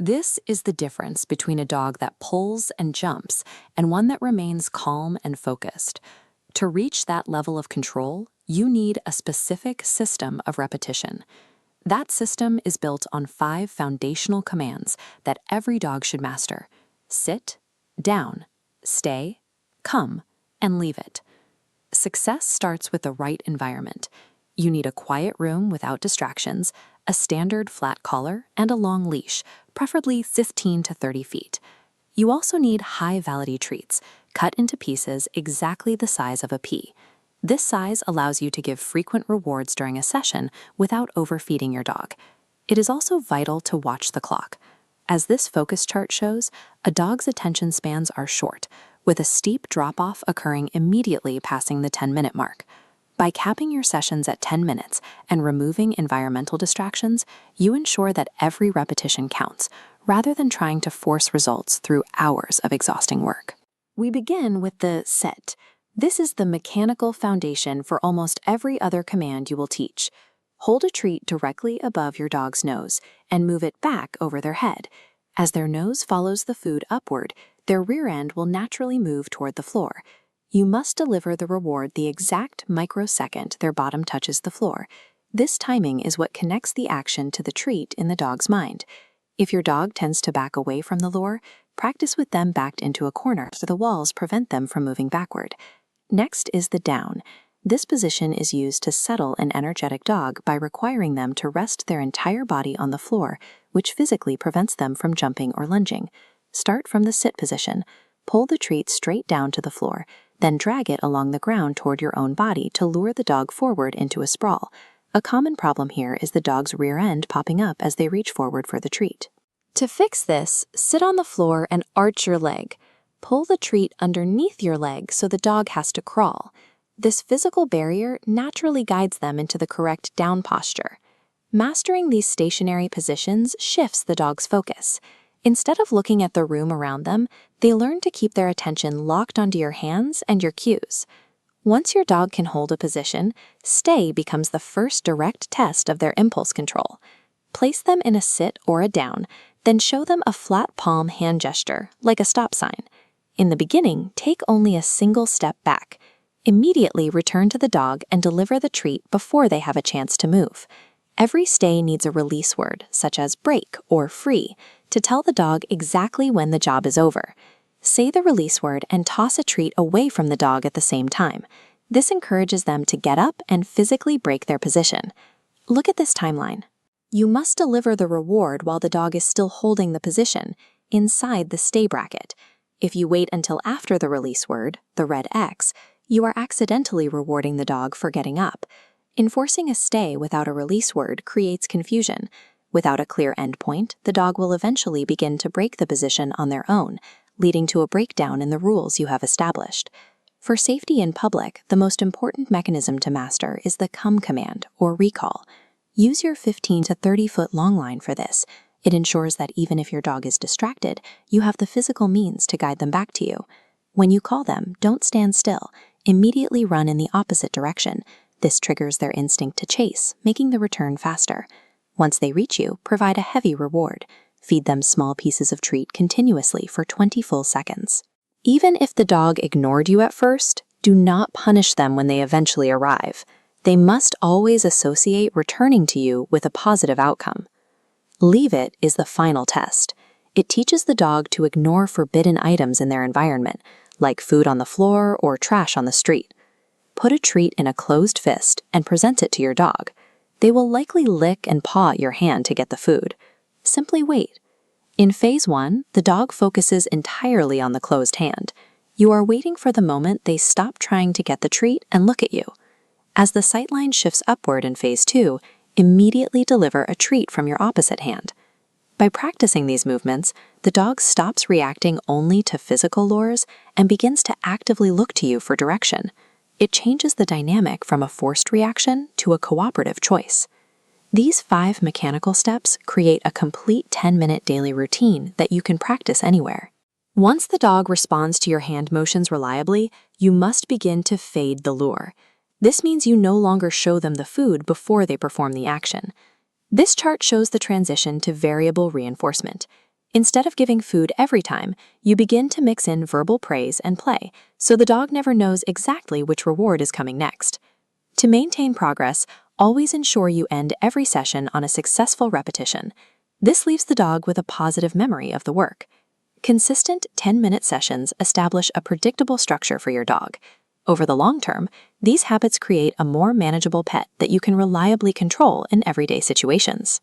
This is the difference between a dog that pulls and jumps and one that remains calm and focused. To reach that level of control, you need a specific system of repetition. That system is built on 5 foundational commands that every dog should master: sit, down, stay, come, and leave it. Success starts with the right environment. You need a quiet room without distractions, a standard flat collar, and a long leash, preferably 15 to 30 feet. You also need high-value treats, cut into pieces exactly the size of a pea. This size allows you to give frequent rewards during a session without overfeeding your dog. It is also vital to watch the clock. As this focus chart shows, a dog's attention spans are short, with a steep drop-off occurring immediately passing the 10-minute mark. By capping your sessions at 10 minutes and removing environmental distractions, you ensure that every repetition counts, rather than trying to force results through hours of exhausting work. We begin with the set. This is the mechanical foundation for almost every other command you will teach. Hold a treat directly above your dog's nose and move it back over their head. As their nose follows the food upward, their rear end will naturally move toward the floor. You must deliver the reward the exact microsecond their bottom touches the floor. This timing is what connects the action to the treat in the dog's mind. If your dog tends to back away from the lure, practice with them backed into a corner so the walls prevent them from moving backward. Next is the down. This position is used to settle an energetic dog by requiring them to rest their entire body on the floor, which physically prevents them from jumping or lunging. Start from the sit position. Pull the treat straight down to the floor, then drag it along the ground toward your own body to lure the dog forward into a sprawl. A common problem here is the dog's rear end popping up as they reach forward for the treat. To fix this, sit on the floor and arch your leg. Pull the treat underneath your leg so the dog has to crawl. This physical barrier naturally guides them into the correct down posture. Mastering these stationary positions shifts the dog's focus. Instead of looking at the room around them, they learn to keep their attention locked onto your hands and your cues. Once your dog can hold a position, stay becomes the first direct test of their impulse control. Place them in a sit or a down, then show them a flat palm hand gesture, like a stop sign. In the beginning, take only a single step back. Immediately return to the dog and deliver the treat before they have a chance to move. Every stay needs a release word, such as break or free, to tell the dog exactly when the job is over. Say the release word and toss a treat away from the dog at the same time. This encourages them to get up and physically break their position. Look at this timeline. You must deliver the reward while the dog is still holding the position, inside the stay bracket. If you wait until after the release word, the red X, you are accidentally rewarding the dog for getting up. Enforcing a stay without a release word creates confusion. Without a clear endpoint, the dog will eventually begin to break the position on their own, leading to a breakdown in the rules you have established. For safety in public, the most important mechanism to master is the come command, or recall. Use your 15 to 30-foot long line for this. It ensures that even if your dog is distracted, you have the physical means to guide them back to you. When you call them, don't stand still. Immediately run in the opposite direction. This triggers their instinct to chase, making the return faster. Once they reach you, provide a heavy reward. Feed them small pieces of treat continuously for 20 full seconds. Even if the dog ignored you at first, do not punish them when they eventually arrive. They must always associate returning to you with a positive outcome. Leave it is the final test. It teaches the dog to ignore forbidden items in their environment, like food on the floor or trash on the street. Put a treat in a closed fist and present it to your dog. They will likely lick and paw at your hand to get the food. Simply wait. In phase 1, the dog focuses entirely on the closed hand. You are waiting for the moment they stop trying to get the treat and look at you. As the sightline shifts upward in phase 2, immediately deliver a treat from your opposite hand. By practicing these movements, the dog stops reacting only to physical lures and begins to actively look to you for direction. It changes the dynamic from a forced reaction to a cooperative choice. These 5 mechanical steps create a complete 10-minute daily routine that you can practice anywhere. Once the dog responds to your hand motions reliably, you must begin to fade the lure. This means you no longer show them the food before they perform the action. This chart shows the transition to variable reinforcement. Instead of giving food every time, you begin to mix in verbal praise and play, so the dog never knows exactly which reward is coming next. To maintain progress, always ensure you end every session on a successful repetition. This leaves the dog with a positive memory of the work. Consistent 10-minute sessions establish a predictable structure for your dog. Over the long term, these habits create a more manageable pet that you can reliably control in everyday situations.